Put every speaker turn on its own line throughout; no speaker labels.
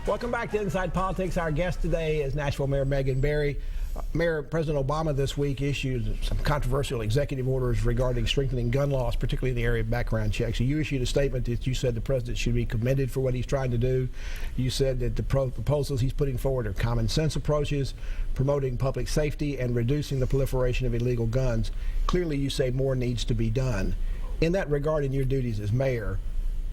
Welcome back to Inside Politics. Our guest today is Nashville Mayor Megan Barry. Mayor, President Obama this week issued some controversial executive orders regarding strengthening gun laws, particularly in the area of background checks. You issued a statement that you said the president should be commended for what he's trying to do. You said that the proposals he's putting forward are common sense approaches, promoting public safety and reducing the proliferation of illegal guns. Clearly, you say more needs to be done. In that regard, in your duties as mayor,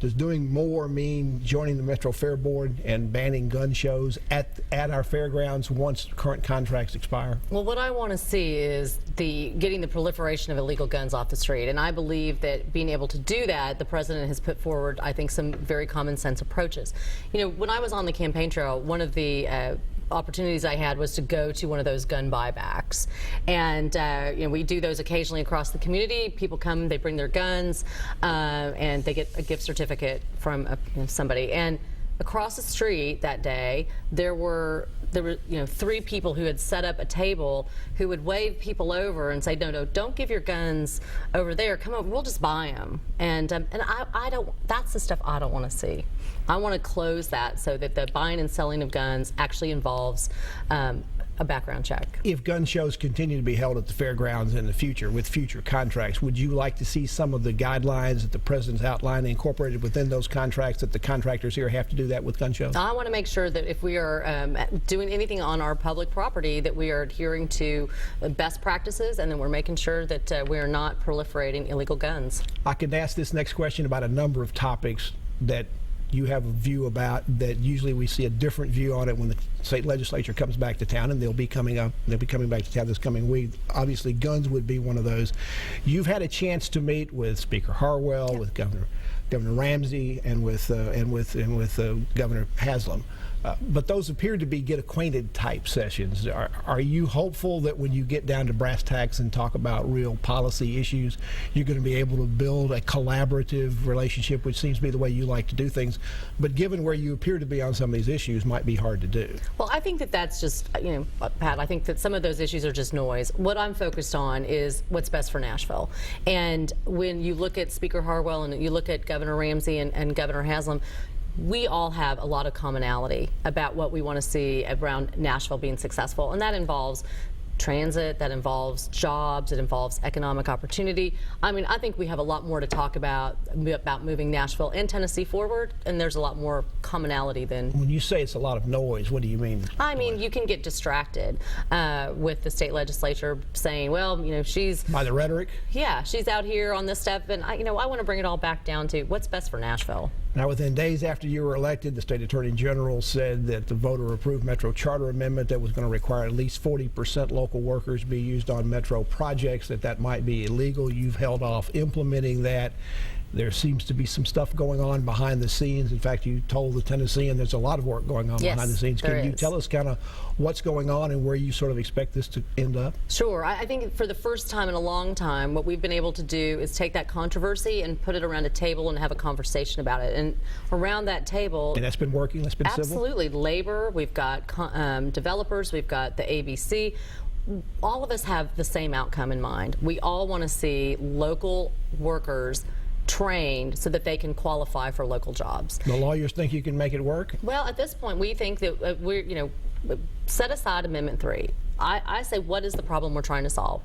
does doing more mean joining the Metro Fair Board and banning gun shows at our fairgrounds once current contracts expire?
Well, what I want to see is getting the proliferation of illegal guns off the street. And I believe that being able to do that, the president has put forward, I think, some very common sense approaches. You know, when I was on the campaign trail, one of the opportunities I had was to go to one of those gun buybacks, and you know, we do those occasionally across the community. People come, they bring their guns, and they get a gift certificate from somebody. And across the street that day, there were 3 people who had set up a table who would wave people over and say, no, don't give your guns over there. Come over, we'll just buy them. And I don't. That's the stuff I don't want to see. I want to close that so that the buying and selling of guns actually involves a background check.
If gun shows continue to be held at the fairgrounds in the future with future contracts, would you like to see some of the guidelines that the president's outlined incorporated within those contracts, that the contractors here have to do that with gun shows?
I want to make sure that if we are doing anything on our public property, that we are adhering to best practices, and then we're making sure that we are not proliferating illegal guns.
I could ask this next question about a number of topics that you have a view about, that usually we see a different view on it when the state legislature comes back to town, and they'll be coming back to town this coming week. Obviously, guns would be one of those. You've had a chance to meet with Speaker Harwell, with Governor Ramsey, and with Governor Haslam. But those appear to be get acquainted type sessions. Are you hopeful that when you get down to brass tacks and talk about real policy issues, you're going to be able to build a collaborative relationship, which seems to be the way you like to do things, but given where you appear to be on some of these issues, might be hard to do?
Well, I think that that's just, Pat, I think that some of those issues are just noise. What I'm focused on is what's best for Nashville. And when you look at Speaker Harwell and you look at Governor Ramsey and Governor Haslam, we all have a lot of commonality about what we want to see around Nashville being successful, and that involves transit, that involves jobs, it involves economic opportunity. I mean, I think we have a lot more to talk about moving Nashville and Tennessee forward, and there's a lot more commonality than...
When you say it's a lot of noise, what do you mean?
I mean, you can get distracted with the state legislature saying, well, she's...
By the rhetoric?
Yeah, she's out here on this stuff, and I want to bring it all back down to what's best for Nashville.
Now, within days after you were elected, the state attorney general said that the voter-approved Metro Charter Amendment that was going to require at least 40% local workers be used on Metro projects, that might be illegal. You've held off implementing that. There seems to be some stuff going on behind the scenes. In fact, you told the Tennessean there's a lot of work going on behind the scenes. Can you tell us kind of what's going on and where you sort of expect this to end up?
Sure. I think for the first time in a long time, what we've been able to do is take that controversy and put it around a table and have a conversation about it. And around that table...
And that's been working? That's been
absolutely.
Civil?
Labor, we've got developers, we've got the ABC. All of us have the same outcome in mind. We all want to see local workers trained so that they can qualify for local jobs.
The lawyers think you can make it work?
Well, at this point, we think that we're, set aside Amendment 3. I say, what is the problem we're trying to solve?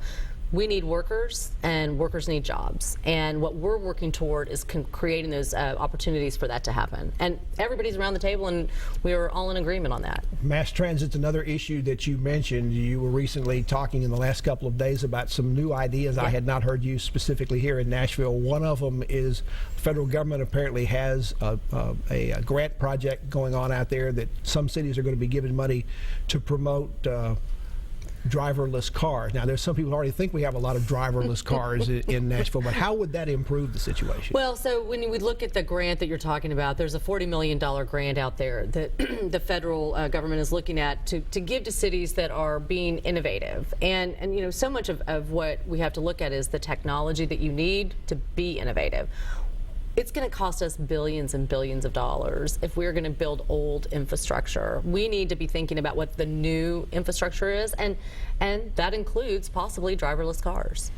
We need workers, and workers need jobs. And what we're working toward is creating those opportunities for that to happen. And everybody's around the table, and we are all in agreement on that.
Mass transit's another issue that you mentioned. You were recently talking in the last couple of days about some new ideas. I had not heard you specifically here in Nashville. One of them is the federal government apparently has a grant project going on out there that some cities are going to be giving money to promote driverless cars. Now, there's some people who already think we have a lot of driverless cars in Nashville, but how would that improve the situation?
Well, so when we look at the grant that you're talking about, there's a $40 million grant out there that the federal government is looking at to give to cities that are being innovative. And so much of what we have to look at is the technology that you need to be innovative. It's going to cost us billions and billions of dollars if we're going to build old infrastructure. We need to be thinking about what the new infrastructure is, and that includes possibly driverless cars.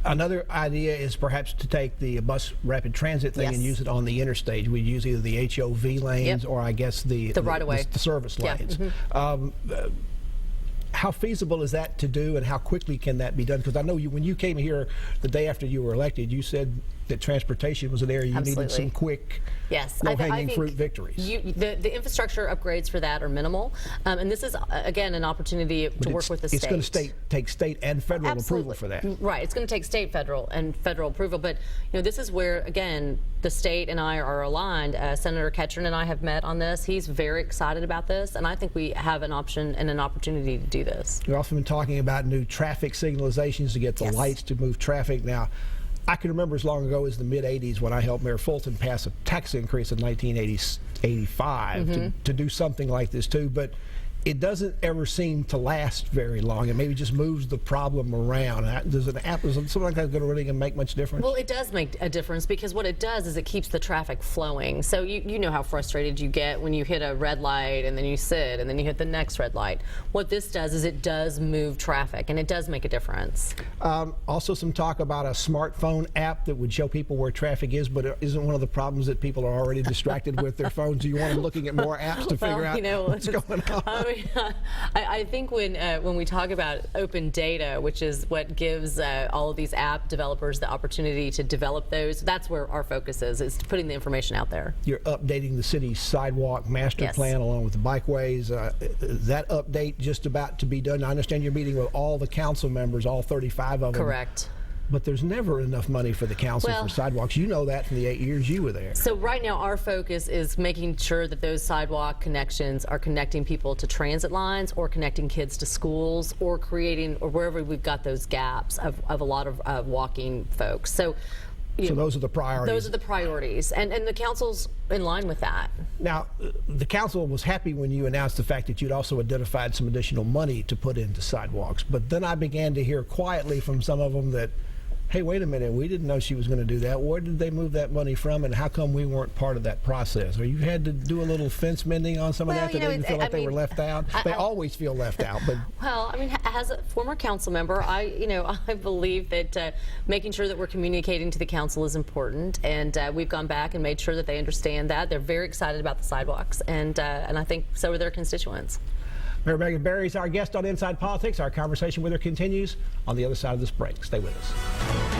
Another idea is perhaps to take the bus rapid transit thing
Yes.
and use it on the interstate. We use either the HOV lanes
Yep.
or I guess the
right-of-way.
the service
Yeah.
lanes.
Mm-hmm.
How feasible is that to do, and how quickly can that be done? Because I know when you came here the day after you were elected, you said that transportation was an area you needed
Absolutely.
some quick,
Yes,
low-hanging
think
fruit victories.
The infrastructure upgrades for that are minimal, and this is again an opportunity to work with the state.
It's going to take state and federal approval
Absolutely.
for that.
Right, it's going to take state, federal, and federal approval. But this is where again the state and I are aligned. Senator Ketchern and I have met on this. He's very excited about this, and I think we have an option and an opportunity to do this.
We've also been talking about new traffic signalizations to get the
Yes.
lights to move traffic. Now, I can remember as long ago as the mid-'80s when I helped Mayor Fulton pass a tax increase in 1985 to do something like this too, but it doesn't ever seem to last very long. It maybe just moves the problem around. Does something like that going to really make much difference?
Well, it does make a difference because what it does is it keeps the traffic flowing. So you know how frustrated you get when you hit a red light and then you sit and then you hit the next red light. What this does is it does move traffic and it does make a difference.
Also some talk about a smartphone app that would show people where traffic is, but isn't one of the problems that people are already distracted with their phones? Do you want them looking at more apps to figure out what's going on?
I think when we talk about open data, which is what gives all of these app developers the opportunity to develop those, that's where our focus is putting the information out there.
You're updating the city's sidewalk master
Yes.
plan along with the bikeways. Is that update just about to be done? I understand you're meeting with all the council members, all 35 of them.
Correct.
But there's never enough money for the council
Well,
for sidewalks. You know that from the 8 years you were there.
So right now our focus is making sure that those sidewalk connections are connecting people to transit lines or connecting kids to schools or creating or wherever we've got those gaps of a lot of walking folks. So
those are the priorities.
Those are the priorities, and the council's in line with that.
Now, the council was happy when you announced the fact that you'd also identified some additional money to put into sidewalks. But then I began to hear quietly from some of them that, hey, wait a minute, we didn't know she was going to do that. Where did they move that money from, and how come we weren't part of that process? Or you had to do a little fence mending on some of that, that they didn't feel like they were left out? They always feel left out. But
well, I mean, as a former council member, I believe that making sure that we're communicating to the council is important, and we've gone back and made sure that they understand that. They're very excited about the sidewalks, and I think so are their constituents.
Mayor Megan Barry is our guest on Inside Politics. Our conversation with her continues on the other side of this break. Stay with us.